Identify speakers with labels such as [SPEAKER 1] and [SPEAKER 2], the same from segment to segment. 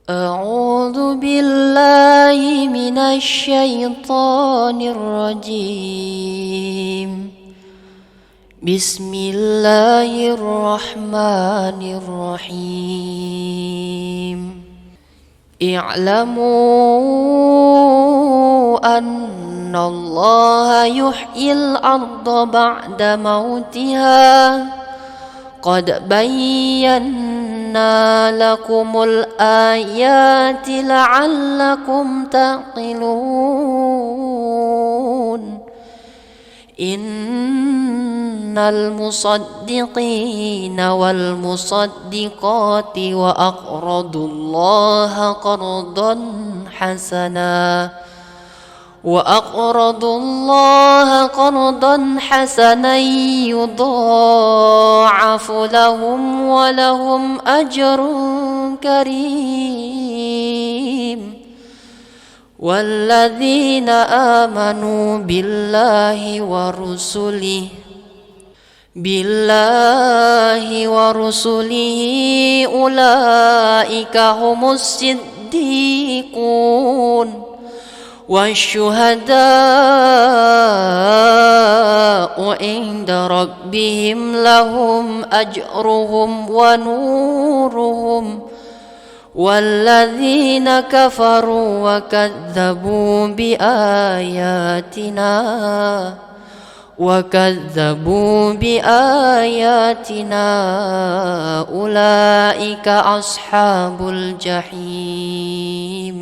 [SPEAKER 1] أعوذ بالله من الشيطان الرجيم. بسم الله الرحمن الرحيم. اعلموا أن الله يحيي الأرض بعد موتها قد بينا لكم الآيات لعلكم تعقلون. إن المصدقين والمصدقات وأقرضوا الله قرضا حسنا يضاعف لهم ولهم أجر كريم. والذين آمنوا بالله ورسله أولئك هم الصديقون والشهداء عند ربهم لهم أجرهم ونورهم. والذين كفروا وكذبوا بآياتنا أولئك أصحاب الجحيم.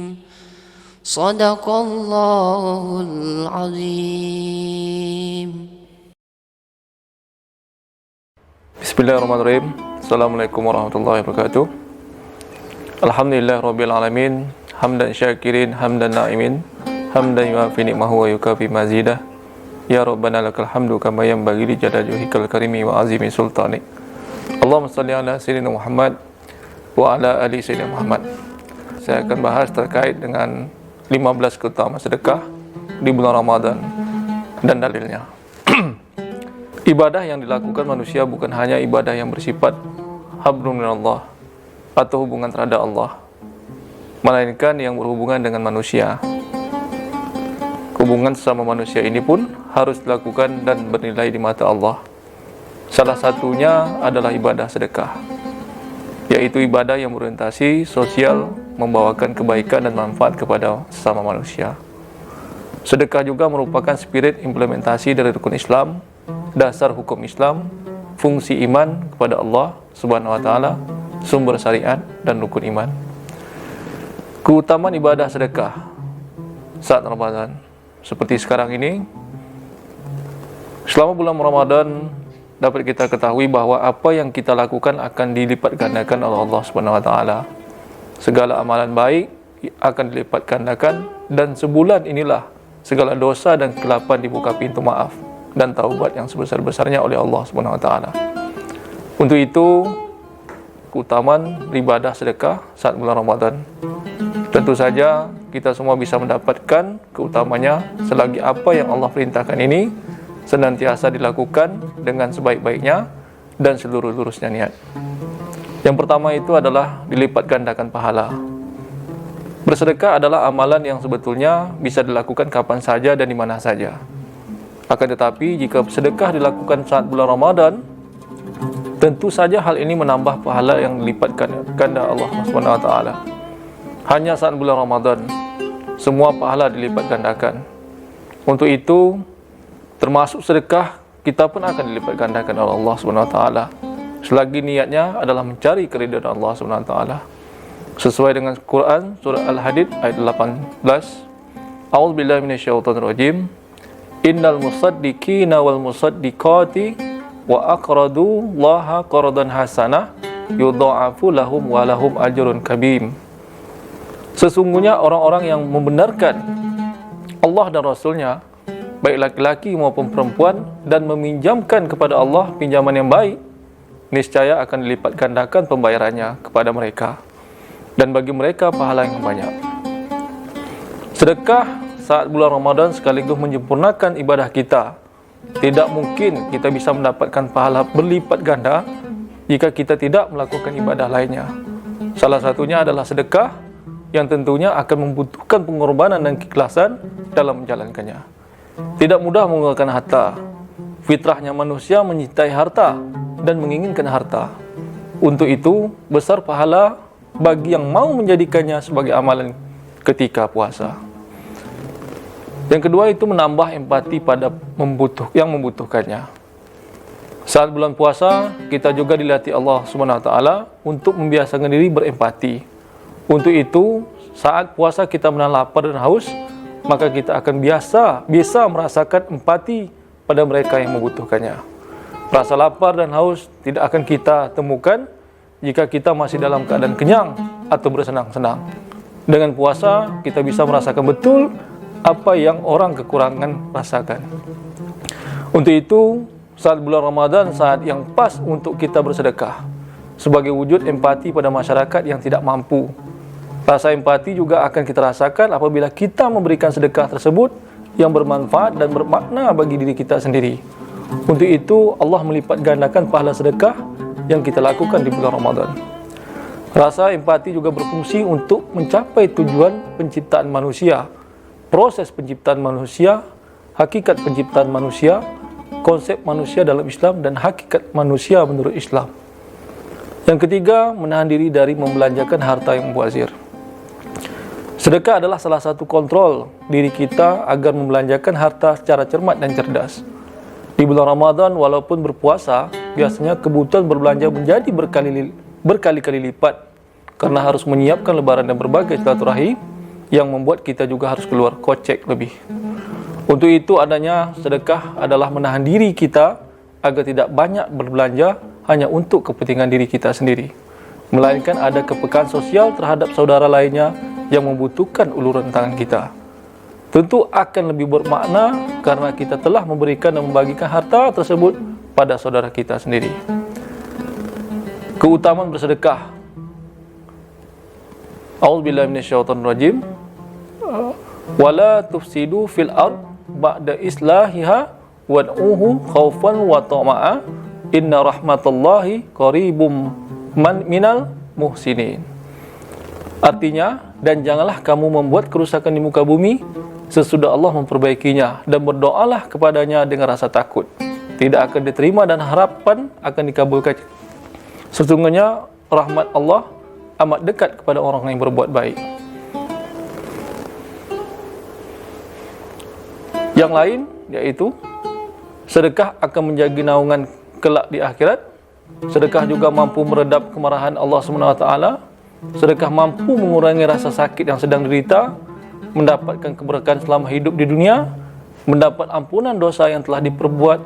[SPEAKER 1] صدق الله العظيم.
[SPEAKER 2] Bismillahirrahmanirrahim. Assalamualaikum warahmatullahi wabarakatuh. Alhamdulillah rabbil alamin, hamdan syakirin, hamdan na'imin, hamdan yuafi ni'mahu wa yukafi mazidah. Ya Rabbana lakal hamdu kama yanbaghi li jalali wajhikal karimi wa azimi sultanik. Allahumma salli ala sayyidina Muhammad wa ala ali sayyidina Muhammad. Saya akan bahas terkait dengan 15 keutamaan sedekah di bulan Ramadan dan dalilnya. Ibadah yang dilakukan manusia bukan hanya ibadah yang bersifat hablum minallah atau hubungan terhadap Allah, melainkan yang berhubungan dengan manusia. Hubungan sesama manusia ini pun harus dilakukan dan bernilai di mata Allah. Salah satunya adalah ibadah sedekah, yaitu ibadah yang berorientasi sosial, membawakan kebaikan dan manfaat kepada sesama manusia. Sedekah juga merupakan spirit implementasi dari rukun Islam, dasar hukum Islam, fungsi iman kepada Allah Subhanahu wa taala, sumber syariat dan rukun iman. Keutamaan ibadah sedekah saat Ramadan seperti sekarang ini, selama bulan Ramadan dapat kita ketahui bahwa apa yang kita lakukan akan dilipat gandakan oleh Allah Subhanahu wa taala. Segala amalan baik akan dilipat gandakan, dan sebulan inilah segala dosa dan kegelapan dibuka pintu maaf dan taubat yang sebesar-besarnya oleh Allah Subhanahu wa taala. Untuk itu, keutamaan ibadah sedekah saat bulan Ramadan, tentu saja kita semua bisa mendapatkan keutamanya selagi apa yang Allah perintahkan ini senantiasa dilakukan dengan sebaik-baiknya dan seluruh-luruhnya niat. Yang pertama itu adalah dilipat gandakan pahala. Bersedekah adalah amalan yang sebetulnya bisa dilakukan kapan saja dan di mana saja. Akan tetapi jika sedekah dilakukan saat bulan Ramadan, tentu saja hal ini menambah pahala yang dilipat ganda Allah Subhanahu wa taala. Hanya saat bulan Ramadan semua pahala dilipat gandakan. Untuk itu, termasuk sedekah kita pun akan dilipat gandakan oleh Allah Subhanahu wa taala selagi niatnya adalah mencari keridhaan Allah Subhanahu wa taala. Sesuai dengan Quran surah Al-Hadid ayat 18. A'udzubillahi minasyaitonirrajim. Innal musaddiqina wal musaddiqati wa aqradu Allaha qardan hasanah yudha'afu lahum wa lahum ajrun kabim. Sesungguhnya orang-orang yang membenarkan Allah dan Rasulnya, baik laki-laki maupun perempuan, dan meminjamkan kepada Allah pinjaman yang baik, niscaya akan dilipat gandakan pembayarannya kepada mereka, dan bagi mereka pahala yang banyak. Sedekah saat bulan Ramadan sekaligus menyempurnakan ibadah kita. Tidak mungkin kita bisa mendapatkan pahala berlipat ganda jika kita tidak melakukan ibadah lainnya. Salah satunya adalah sedekah yang tentunya akan membutuhkan pengorbanan dan keikhlasan dalam menjalankannya. Tidak mudah mengeluarkan harta. Fitrahnya manusia mencintai harta dan menginginkan harta. Untuk itu, besar pahala bagi yang mau menjadikannya sebagai amalan ketika puasa. Yang kedua itu menambah empati pada yang membutuhkannya. Saat bulan puasa, kita juga dilatih Allah SWT untuk membiasakan diri berempati. Untuk itu, saat puasa kita menahan lapar dan haus, maka kita akan bisa merasakan empati pada mereka yang membutuhkannya. Rasa lapar dan haus tidak akan kita temukan jika kita masih dalam keadaan kenyang atau bersenang-senang. Dengan puasa, kita bisa merasakan betul apa yang orang kekurangan rasakan. Untuk itu, saat bulan Ramadan, saat yang pas untuk kita bersedekah sebagai wujud empati pada masyarakat yang tidak mampu. Rasa empati juga akan kita rasakan apabila kita memberikan sedekah tersebut yang bermanfaat dan bermakna bagi diri kita sendiri. Untuk itu, Allah melipat gandakan pahala sedekah yang kita lakukan di bulan Ramadan. Rasa empati juga berfungsi untuk mencapai tujuan penciptaan manusia, proses penciptaan manusia, hakikat penciptaan manusia, konsep manusia dalam Islam, dan hakikat manusia menurut Islam. Yang ketiga, menahan diri dari membelanjakan harta yang mubazir. Sedekah adalah salah satu kontrol diri kita agar membelanjakan harta secara cermat dan cerdas. Di bulan Ramadan, walaupun berpuasa, biasanya kebutuhan berbelanja menjadi berkali-kali lipat karena harus menyiapkan lebaran dan berbagai silaturahim yang membuat kita juga harus keluar kocek lebih. Untuk itu, adanya sedekah adalah menahan diri kita agar tidak banyak berbelanja hanya untuk kepentingan diri kita sendiri, melainkan ada kepekaan sosial terhadap saudara lainnya yang membutuhkan uluran tangan kita. Tentu akan lebih bermakna karena kita telah memberikan dan membagikan harta tersebut pada saudara kita sendiri. Keutamaan bersedekah. A'udzubillahi minasyaitonirrajim. Wala tufsidu fil ard ba'da islahiha wad'uhu khaufan wa tama'a inna rahmatallahi qaribum minal muhsinin. Artinya, dan janganlah kamu membuat kerusakan di muka bumi sesudah Allah memperbaikinya, dan berdoalah kepadanya dengan rasa takut tidak akan diterima dan harapan akan dikabulkan. Sesungguhnya rahmat Allah amat dekat kepada orang yang berbuat baik. Yang lain yaitu sedekah akan menjaga naungan kelak di akhirat. Sedekah juga mampu meredam kemarahan Allah SWT. Sedekah mampu mengurangi rasa sakit yang sedang derita, mendapatkan keberkahan selama hidup di dunia, mendapat ampunan dosa yang telah diperbuat,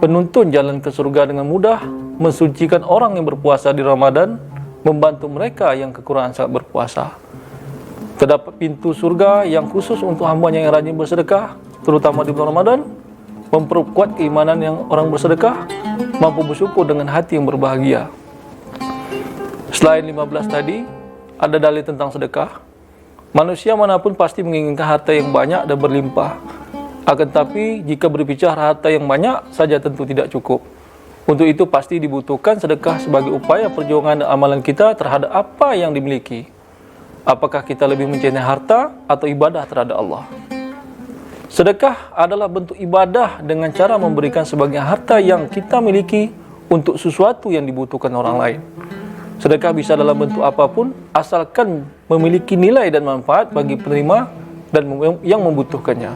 [SPEAKER 2] penuntun jalan ke surga dengan mudah, mensucikan orang yang berpuasa di Ramadan, membantu mereka yang kekurangan saat berpuasa. Terdapat pintu surga yang khusus untuk hambanya yang rajin bersedekah, terutama di bulan Ramadan, memperkuat keimanan yang orang bersedekah, mampu bersyukur dengan hati yang berbahagia. Selain 15 tadi, ada dalil tentang sedekah. Manusia manapun pasti menginginkan harta yang banyak dan berlimpah. Akan tetapi, jika berbicara harta yang banyak saja tentu tidak cukup. Untuk itu pasti dibutuhkan sedekah sebagai upaya perjuangan dan amalan kita terhadap apa yang dimiliki. Apakah kita lebih mencintai harta atau ibadah terhadap Allah? Sedekah adalah bentuk ibadah dengan cara memberikan sebagian harta yang kita miliki untuk sesuatu yang dibutuhkan orang lain. Sedekah bisa dalam bentuk apapun, asalkan memiliki nilai dan manfaat bagi penerima dan yang membutuhkannya.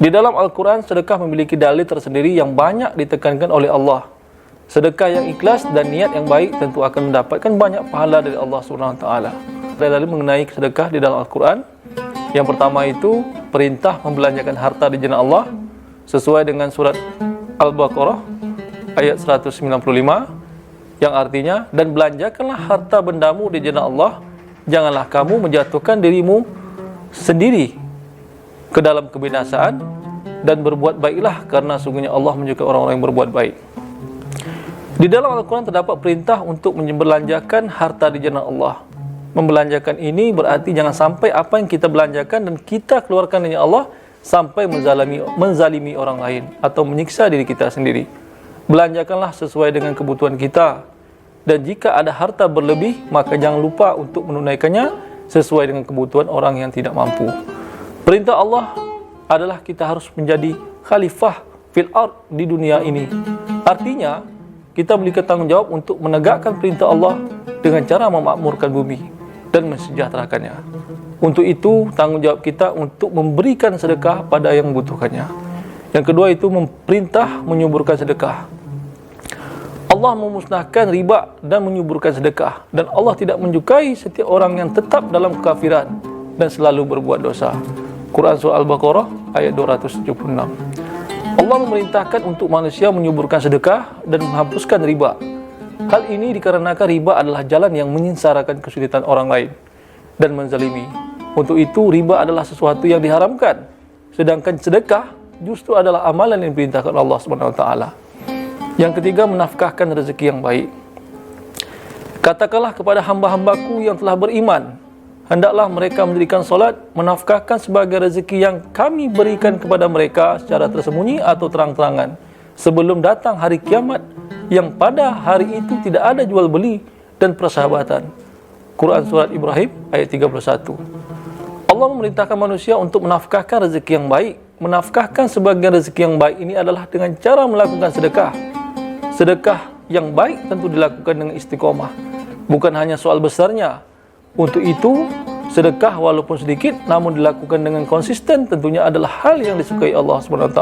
[SPEAKER 2] Di dalam Al-Quran, sedekah memiliki dalil tersendiri yang banyak ditekankan oleh Allah. Sedekah yang ikhlas dan niat yang baik tentu akan mendapatkan banyak pahala dari Allah SWT. Ada dalil mengenai sedekah di dalam Al-Quran. Yang pertama itu, perintah membelanjakan harta di jalan Allah sesuai dengan surat Al-Baqarah ayat 195. Yang artinya, dan belanjakanlah harta bendamu di jalan Allah, janganlah kamu menjatuhkan dirimu sendiri ke dalam kebinasaan, dan berbuat baiklah karena sungguhnya Allah menyukai orang-orang yang berbuat baik. Di dalam Al-Quran terdapat perintah untuk membelanjakan harta di jalan Allah. Membelanjakan ini berarti jangan sampai apa yang kita belanjakan dan kita keluarkan dari Allah sampai menzalimi orang lain atau menyiksa diri kita sendiri. Belanjakanlah sesuai dengan kebutuhan kita. Dan jika ada harta berlebih, maka jangan lupa untuk menunaikannya sesuai dengan kebutuhan orang yang tidak mampu. Perintah Allah adalah kita harus menjadi khalifah fil ard di dunia ini. Artinya, kita memiliki tanggung jawab untuk menegakkan perintah Allah dengan cara memakmurkan bumi dan mensejahterakannya. Untuk itu, tanggung jawab kita untuk memberikan sedekah pada yang membutuhkannya. Yang kedua itu memerintah menyuburkan sedekah. Allah memusnahkan riba dan menyuburkan sedekah, dan Allah tidak menyukai setiap orang yang tetap dalam kekafiran dan selalu berbuat dosa. Quran Surah Al-Baqarah ayat 276. Allah memerintahkan untuk manusia menyuburkan sedekah dan menghapuskan riba. Hal ini dikarenakan riba adalah jalan yang menyengsarakan kesulitan orang lain dan menzalimi. Untuk itu, riba adalah sesuatu yang diharamkan, sedangkan sedekah justru adalah amalan yang diperintahkan Allah SWT. Yang ketiga, menafkahkan rezeki yang baik. Katakanlah kepada hamba-hambaku yang telah beriman, hendaklah mereka mendirikan solat, menafkahkan sebagai rezeki yang kami berikan kepada mereka secara tersembunyi atau terang-terangan, sebelum datang hari kiamat, yang pada hari itu tidak ada jual beli dan persahabatan. Quran Surat Ibrahim ayat 31. Allah memerintahkan manusia untuk menafkahkan rezeki yang baik. Menafkahkan sebagian rezeki yang baik ini adalah dengan cara melakukan sedekah. Sedekah yang baik tentu dilakukan dengan istiqomah, bukan hanya soal besarnya. Untuk itu, sedekah walaupun sedikit namun dilakukan dengan konsisten tentunya adalah hal yang disukai Allah SWT.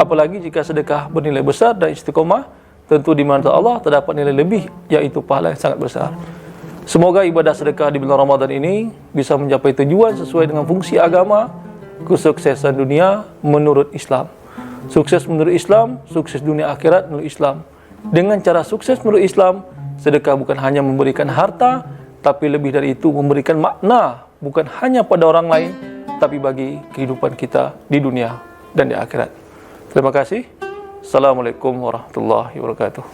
[SPEAKER 2] Apalagi jika sedekah bernilai besar dan istiqomah, tentu di mata Allah terdapat nilai lebih, yaitu pahala yang sangat besar. Semoga ibadah sedekah di bulan Ramadan ini bisa mencapai tujuan sesuai dengan fungsi agama, kesuksesan dunia menurut Islam. Sukses menurut Islam, sukses dunia akhirat menurut Islam. Dengan cara sukses menurut Islam, sedekah bukan hanya memberikan harta, tapi lebih dari itu memberikan makna, bukan hanya pada orang lain, tapi bagi kehidupan kita di dunia dan di akhirat. Terima kasih. Assalamualaikum warahmatullahi wabarakatuh.